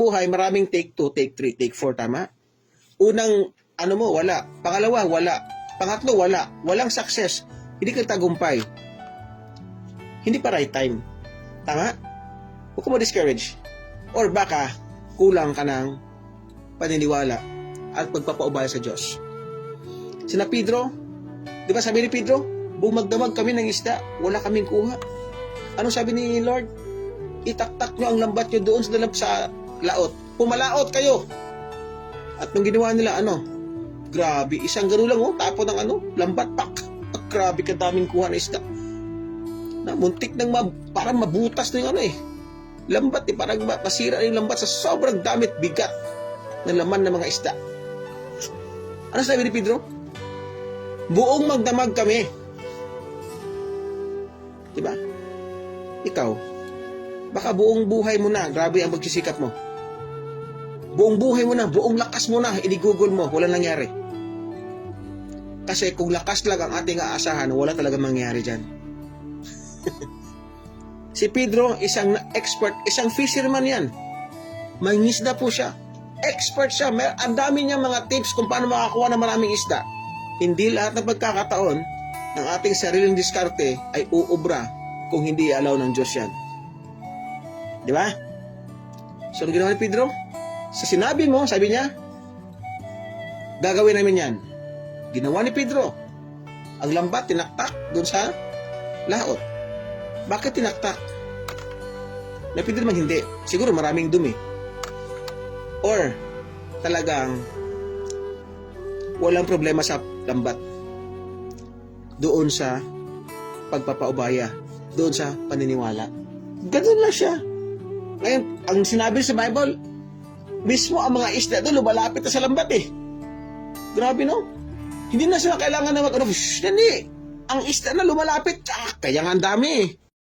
Buhay, maraming take 2, take 3, take 4, tama? Unang, wala. Pangalawa, wala. Pangatlo, wala. Walang success. Hindi ka tagumpay. Hindi pa right time. Tama? Huwag mo discourage. Or baka, kulang ka ng paniniwala at pagpapaubaya sa Diyos. Sina Pedro, di ba sabi ni Pedro, bumagdamag kami ng isda, wala kaming kuha. Ano sabi ni Lord? Itaktak nyo ang lambat nyo doon sa laot. Pumalaot kayo. At nung ginawa nila, grabe, isang gano'n lang, tapo ng lambat, pak. Grabe, kadaming kuha na isda. Na muntik nang parang mabutas na yung lambat, parang masira na yung lambat sa sobrang damit, bigat ng laman ng mga isda. Ano sabi ni Pedro? Buong magdamag kami. Diba? Ikaw, baka buong buhay mo na, grabe ang pagsisikap mo. Buong buhay mo na, buong lakas mo na, inigugol mo, walang nangyari. Kasi kung lakas lang ang ating aasahan, wala talaga mangyari dyan. Si Pedro, isang expert, isang fisherman yan. Mangingisda po siya. Expert siya. Ang dami niya mga tips kung paano makakuha ng maraming isda. Hindi lahat ng pagkakataon ng ating sariling diskarte ay uubra kung hindi i-allow ng Diyos yan. Di ba? So, ano ginawa ni Pedro? Sa sinabi mo, sabi niya, gagawin namin yan. Ginawa ni Pedro. Ang lambat, tinaktak doon sa laot. Bakit tinaktak? Na Pedro naman hindi. Siguro maraming dumi. Or, talagang walang problema sa lambat. Doon sa pagpapaubaya. Doon sa paniniwala. Ganun lang siya. Ngayon, ang sinabi sa Bible, mismo ang mga isda doon lumalapit na sa lambat Grabe, no? Hindi na sila kailangan na hindi. Ang isda na lumalapit, kaya nga ang dami